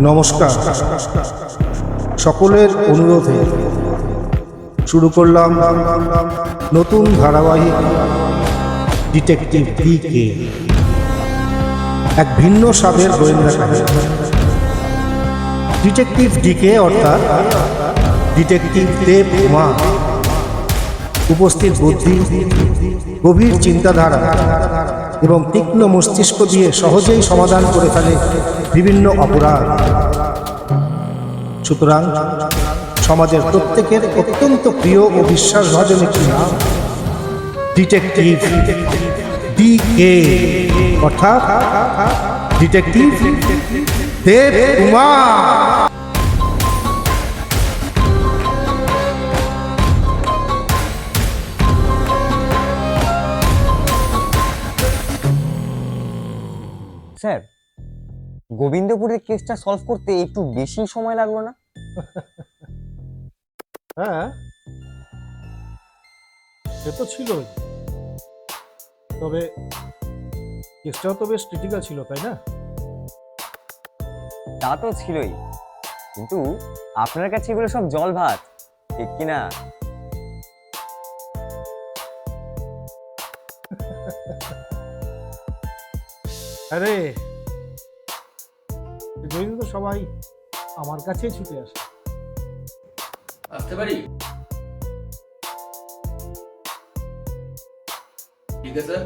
নমস্কার, সকলের অনুরোধে শুরু করলাম নতুন ধারাবাহিক ডিটেকটিভ ডিকে, এক ভিন্ন স্বাদের গোয়েন্দা কাহিনী। ডিটেকটিভ ডিকে অর্থাৎ ডিটেকটিভ দেব উমা উপস্থিত বুদ্ধি, গভীর চিন্তাধারা এবং তীক্ষ্ণ মস্তিষ্ক দিয়ে সহজেই সমাধান করে ফেলে বিভিন্ন অপরাধ। সুতরাং সমাজের প্রত্যেকের অত্যন্ত প্রিয় ও বিশ্বাসভাজন একটি নাম ডিটেকটিভ ডিকে অর্থাৎ ডিটেকটিভ দেব উমা। স্যার, গোবিন্দপুরের কেসটা সলভ করতে একটু বেশি সময় লাগলো না? হ্যাঁ, সে তো ছিলই, তবে কেসটাও তো বেশ ক্রিটিক্যাল ছিল, তাই না? তা তো ছিলই, কিন্তু আপনার কাছে এগুলো সব জল ভাত, ঠিক কিনা? আরে জন্য তো সবাই আমার কাছেই ছুটে আসে। আসতে পারি? ঠিক আছে।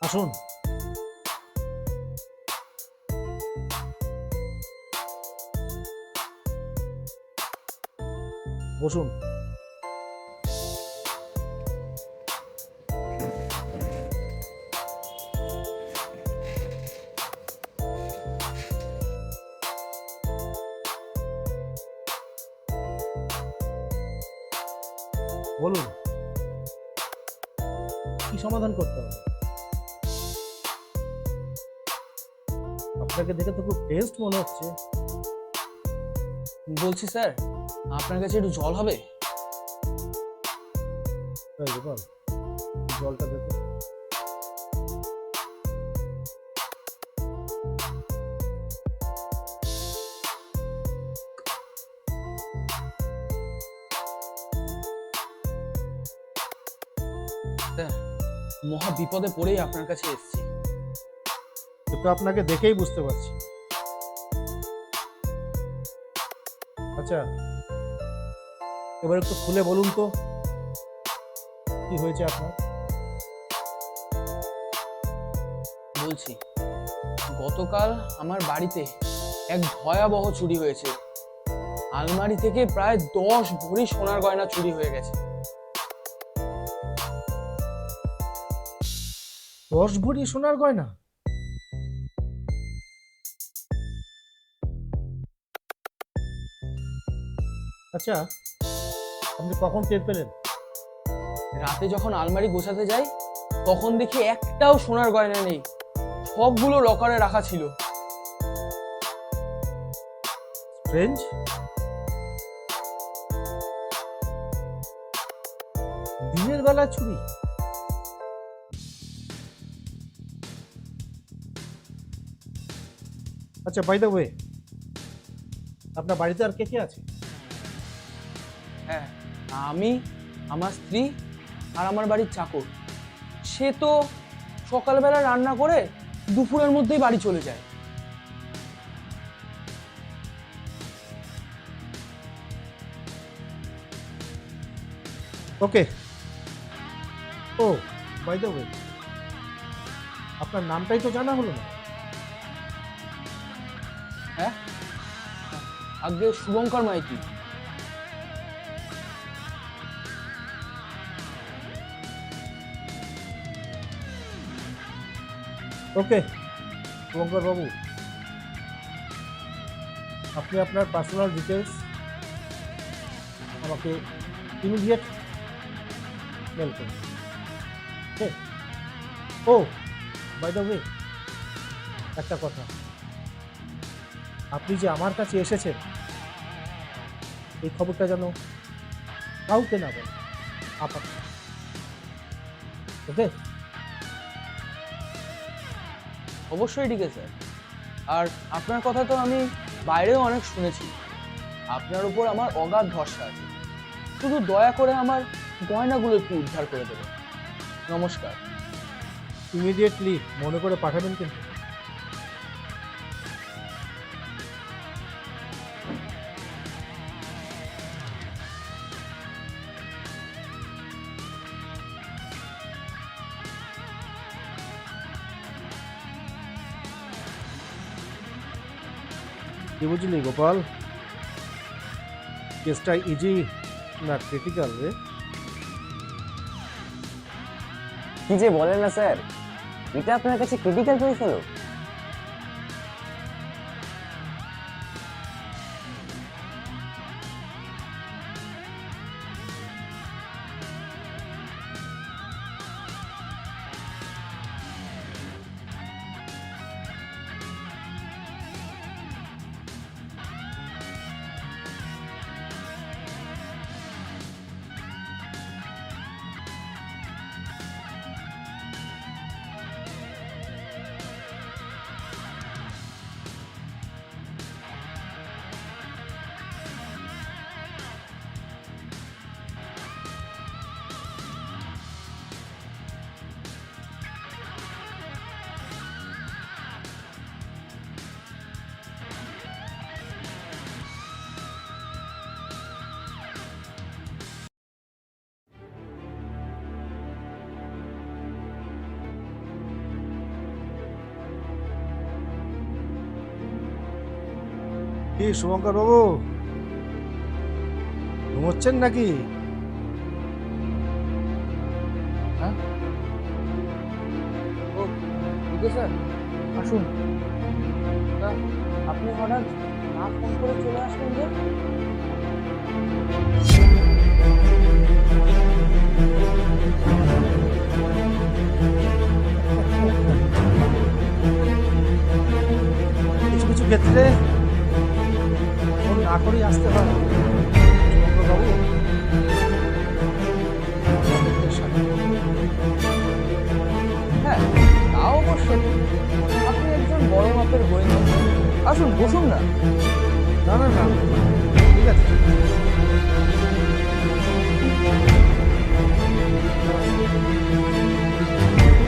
আসুন। বসুন। বলুন, কি সমাধান করতে হবে? আপনাকে দেখে তো খুব টেস্ট মনে হচ্ছে। বলছি স্যার, আপনার কাছে একটু জল হবে? বল, জলটা দেখো। স্যার, মহা বিপদে পড়েই আপনার কাছে এসেছি। তো আপনাকে দেখেই বুঝতে পারছি। আচ্ছা, এবার একটু খুলে বলুন তো কি হয়েছে আপনার? বলছি, গতকাল আমার বাড়িতে এক ভয়াবহ চুরি হয়েছে। আলমারি থেকে প্রায় 10 ভরি সোনার গয়না চুরি হয়ে গেছে। 10 ভরি সোনার গয়না? আচ্ছা, আপনি কখন টের পেলেন? রাতে যখন আলমারি গোছাতে যাই, তখন দেখি একটাও সোনার গয়না নেই, সবগুলো লকারে রাখা ছিল। স্ট্রেঞ্জ। দিনের বেলা চুরি? আচ্ছা, বাই দ্য ওয়ে, আপনার বাড়িতে আর কে কে আছে? হ্যাঁ, আমি, আমার স্ত্রী আর আমার বাড়ির চাকর। সে তো সকালবেলা রান্না করে দুপুরের মধ্যেই বাড়ি চলে যায়। ওকে। ও, বাই দ্য ওয়ে, আপনার নামটাই তো জানা হলো না। হ্যাঁ, আগে শুভঙ্কর মাইতি। ওকে শুভঙ্কর বাবু, আপনি আপনার পার্সোনাল ডিটেলস আমাকে ইমিডিয়েট মেল করুন। ওকে। ও, বাই দ্য ওয়ে, একটা কথা, আপনি যে আমার কাছে এসেছেন এই খবরটা যেন কাউকে না বলেন আপাতত। ওকে? অবশ্যই ঠিক আছে স্যার। আর আপনার কথা তো আমি বাইরেও অনেক শুনেছি। আপনার উপর আমার অগাধ ভরসা আছে। শুধু দয়া করে আমার গয়নাগুলো একটু উদ্ধার করে দেবেন। নমস্কার। ইমিডিয়েটলি মনে করে পাঠাবেন কিন্তু। কি বুঝলি গোপাল, কেসটা ইজি না ক্রিটিক্যাল রে? কি যে বলেন না স্যার, এটা আপনার কাছে ক্রিটিক্যাল কেস হলো? কি শুভঙ্কর বাবু, ঘুমোচ্ছেন নাকি? হ্যাঁ? ও ঠিক আছে স্যার, আসুন। তা আপনি হঠাৎ না ফোন করে চলে আসলেন যে? কিছু কিছু ক্ষেত্রে ফোন না করেই আসতে হয় শুভঙ্কর বাবু। হ্যাঁ, তা অবশ্য ঠিক। আপনি একজন বড় মাপের গোয়েন্দা। আসুন, বসুন না। না না না, ঠিক আছে।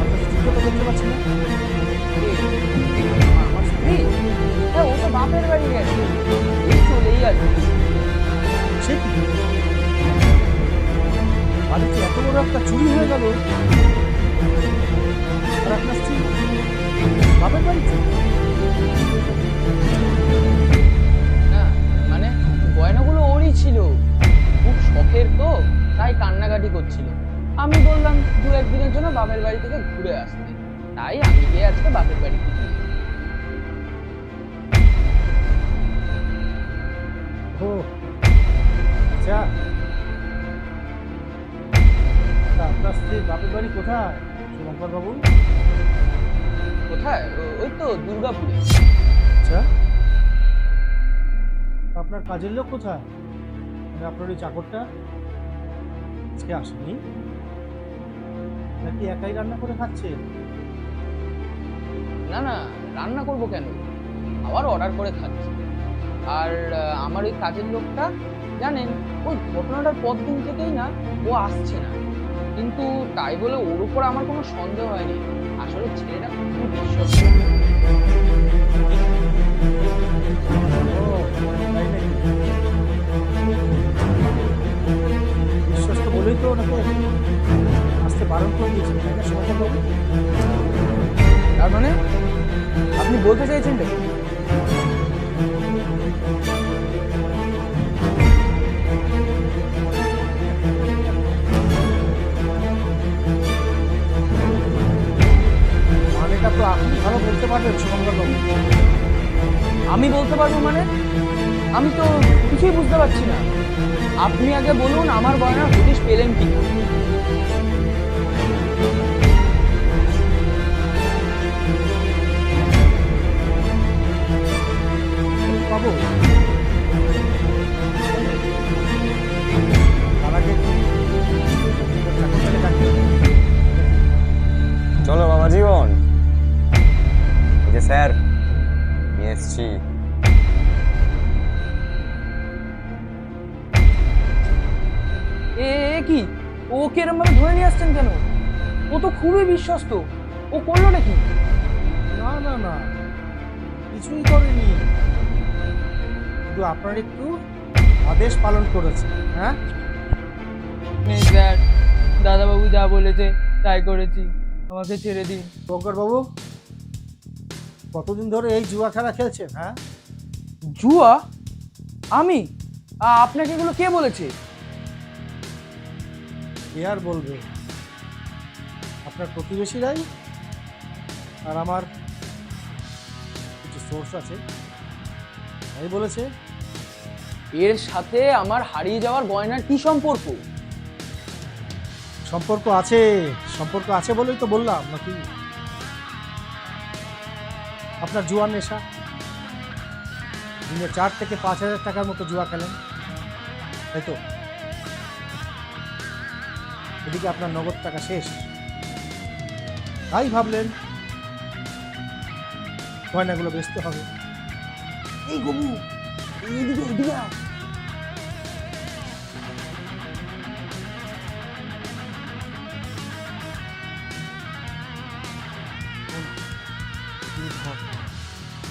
আপনাকে ঠিক কথা দেখতে পাচ্ছি না। আমার স্ত্রী? হ্যাঁ, ও তো বাপের বাড়ি গেছে, এই চলেই আসবে। সে কি, বাড়িতে এত বড় একটা চুরি হয়ে গেল আর আপনার স্ত্রী বাপের বাড়িতে? না মানে গয়নাগুলো ওরই ছিল, খুব শখের তো, তাই কান্নাকাটি করছিল। আমি বললাম দু একদিনের জন্য বাপের বাড়ি থেকে ঘুরে আসতে, তাই আমি গিয়ে আজকে বাপের বাড়ি থেকে। ও আচ্ছা, তা আপনার স্ত্রীর বাপের বাড়ি কোথায় শুভঙ্কর বাবু? কোথায়? ওই তো দুর্গাপুরে। আচ্ছা, তা আপনার কাজের লোক কোথায়? মানে আপনার ওই চাকরটা আজকে আসেনি নাকি একাই রান্না করে খাচ্ছে? না না, রান্না করব কেন, খাবার অর্ডার করে খাচ্ছি। আর আমার ওই কাজের লোকটা জানেন, ওই ঘটনাটার পর দিন থেকেই না ও আসছে না, কিন্তু তাই বলে ওর উপর আমার কোনো সন্দেহ হয়নি। আসলে ছেলেটা খুবই বিশ্বস্ত। ও তাই নাকি? বিশ্বস্ত বলেই তো ওনাকে আসতে বারণ করে দিয়েছেন, তাই না শুভঙ্কর বাবু? তার মানে আপনি বলতে চাইছেন দেখুন, মানেটা তো আপনি ভালো বলতে পারবেন শুভঙ্কর বাবু। আমি বলতে পারবো মানে? আমি তো কিছুই বুঝতে পারছি না। আপনি আগে বলুন আমার গয়না হদিশ পেলেন কি? পাবো? তার আগে চাকরটাকে ডাকি। চলো বাবা জীবন, এই যে স্যার নিয়ে এসছি। এ কি, ওকে এরম ভাবে ধরে নিয়ে আসছেন কেন? ও তো খুবই বিশ্বস্ত, ও করলো নাকি? না না না, কিছুই করেনি, শুধু আপনার একটু আদেশ পালন করেছে। হ্যাঁ স্যার, দাদাবাবু যা বলেছে তাই করেছি, আমাকে ছেড়ে দিন। শঙ্কর বাবু, কতদিন ধরে এই জুয়া খেলা খেলছেন? হ্যাঁ, জুয়া? আমি? আপনাকে এগুলো কে বলেছে? কে আর বলবে, আপনার প্রতিবেশীরাই। আর আমার কিছু সোর্স আছে, তাই বলেছে। এর সাথে আমার হারিয়ে যাওয়ার গয়নার কি সম্পর্ক? সম্পর্ক আছে, সম্পর্ক আছে বলেই তো বললাম নাকি। আপনার জুয়ার নেশা, দিনে 4 থেকে 5,000 টাকার মতো জুয়া খেলেন, তাই তো? এদিকে আপনার নগদ টাকা শেষ, তাই ভাবলেন গয়নাগুলো বেচতে হবে। এই গবু, এইদিকে এদিকে আয়।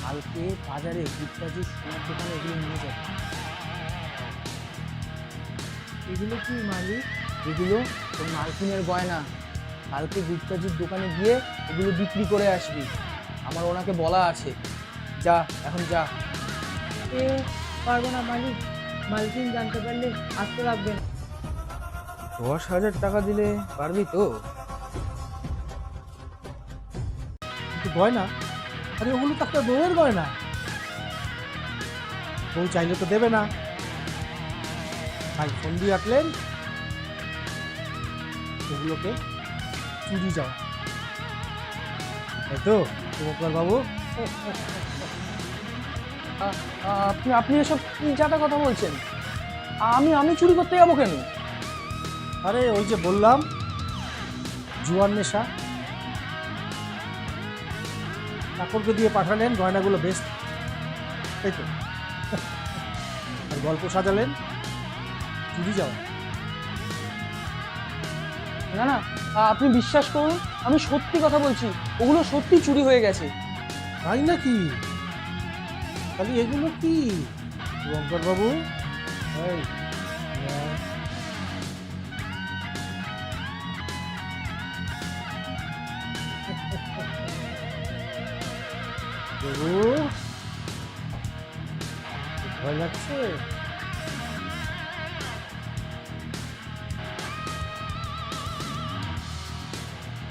কালকে বাজারে গুপ্তাজির সোনার দোকানে এগুলো নিয়ে যাবে। এগুলো কি মালিক? এগুলো তোর মালকিনের গয়না, কালকে গুপ্তাজির দোকানে গিয়ে এগুলো বিক্রি করে আসবি, আমার ওনাকে বলা আছে। যা, এখন যা। পারবো না মালিক, মালকিন জানতে পারলে আসতে লাগবে না। 10,000 টাকা দিলে পারবি তো? গয়না? আরে ওগুলো তো একটা বউয়ের গয়না, বউ চাইলে তো দেবে না, তাই ফোন দিয়ে রাখলেন ওগুলোকে চুরি যাওয়া, তাই তো শুভঙ্কর বাবু? আপনি আপনি এসব কি যাতা কথা বলছেন? আমি চুরি করতে যাবো কেন? আরে ওই যে বললাম, জুয়ার নেশা, চাকরকে দিয়ে পাঠালেন গয়নাগুলো বেশ, তাই তো? আর গল্প সাজালেন চুরি যাওয়া। না না, আপনি বিশ্বাস করুন, আমি সত্যি কথা বলছি, ওগুলো সত্যি চুরি হয়ে গেছে। তাই নাকি? তাহলে এগুলো কি শঙ্কর বাবু? বাবু, ভয় লাগছে?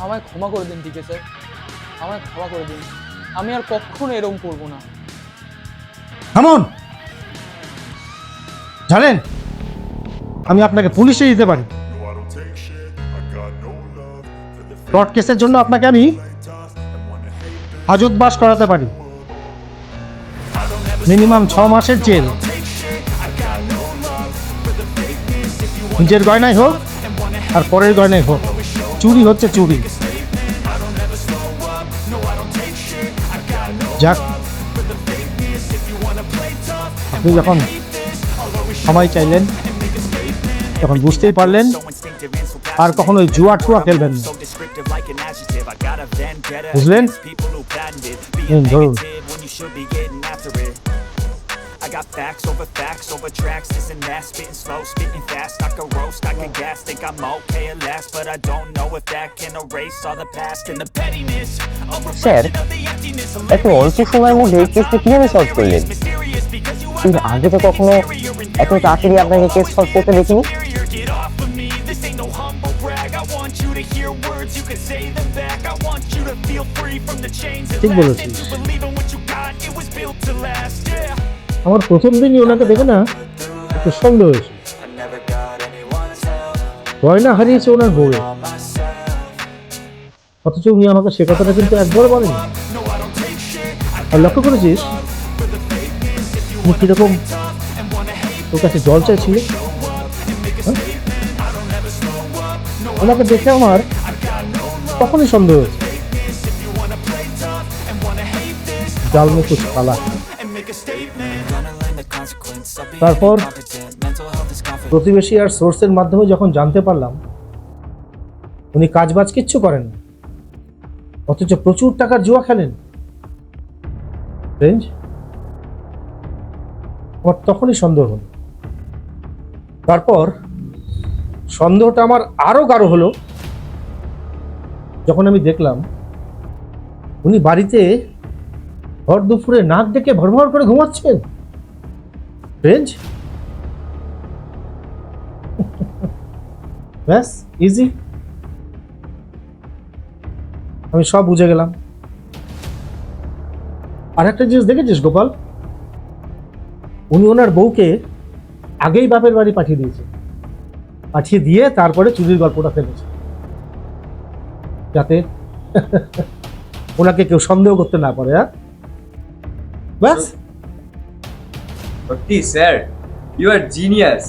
আমায় ক্ষমা করে দিন, ঠিক আছে স্যার, আমায় ক্ষমা করে দিন, আমি আর কখনো এরকম করবো না। থামুন, জানেন আমি আপনাকে পুলিশে দিতে পারি। ফ্রড কেসের জন্য আপনাকে আমি হাজতবাস করাতে পারি, মিনিমাম 6 মাসের জেল। নিজের গয়নাই হোক আর পরের গয়নাই হোক, চুরি হচ্ছে চুরি। যাক, আপনি যখন সময় চাইলেন তখন বুঝতেই পারলেন আর কখনো জুয়া টুয়া খেলবেন না, বুঝলেন? ধরুন। I got facts over tracks, isn't that spitting slow, spitting fast, I can roast, I can gas, think I'm okay at last, but I don't know if that can erase all the past and the pettiness, a reflection of the emptiness, এত অল্প সময়ের মধ্যে কেসটা কিভাবে solve করলেন? এর আগে তো কখনো এত তাড়াতাড়ি আপনাকে কেস সলভ করতে দেখিনি। get off of me, this ain't no humble brag, I want you to hear words, you can say them back, I want you to feel free from the chains that last, and to believe in what you got, it was built to last, yeah. আমার প্রথম দিনই ওনাকে দেখে না একটু সন্দেহ হয়েছে, গয়না হারিয়েছে ওনার বউ, অথচ উনি আমাকে সে কথাটা কিন্তু একবার বলেনি। আর লক্ষ্য করেছিস তুমি কিরকম তোর কাছে জল চাইছিলে? হ্যাঁ? ওনাকে দেখে আমার তখনই সন্দেহ হয়েছে। জাল মে কুছ কালা। তারপর প্রতিবেশী আর সোর্সের মাধ্যমে যখন জানতে পারলাম উনি কাজবাজ কিচ্ছু করেন না, অথচ প্রচুর টাকার জুয়া খেলেন, রেঞ্জ আমার তখনই সন্দেহ হলো। তারপর সন্দেহটা আমার আরো গাঢ় হলো যখন আমি দেখলাম উনি বাড়িতে ভর দুপুরে নাক ডেকে ভরভর করে ঘুমাচ্ছেন। রেঞ্জ ব্যাস, ইজি, আমি সব বুঝে গেলাম। আর একটা জিনিস দেখেছিস গোপাল, উনি ওনার বউকে আগেই বাপের বাড়ি পাঠিয়ে দিয়েছে, পাঠিয়ে দিয়ে তারপরে চুরির গল্পটা ফেলেছে, যাতে ওনাকে কেউ সন্দেহ করতে না পারে। হ্যাঁ ব্যাস। সত্যি স্যার, ইউ আর জিনিয়াস।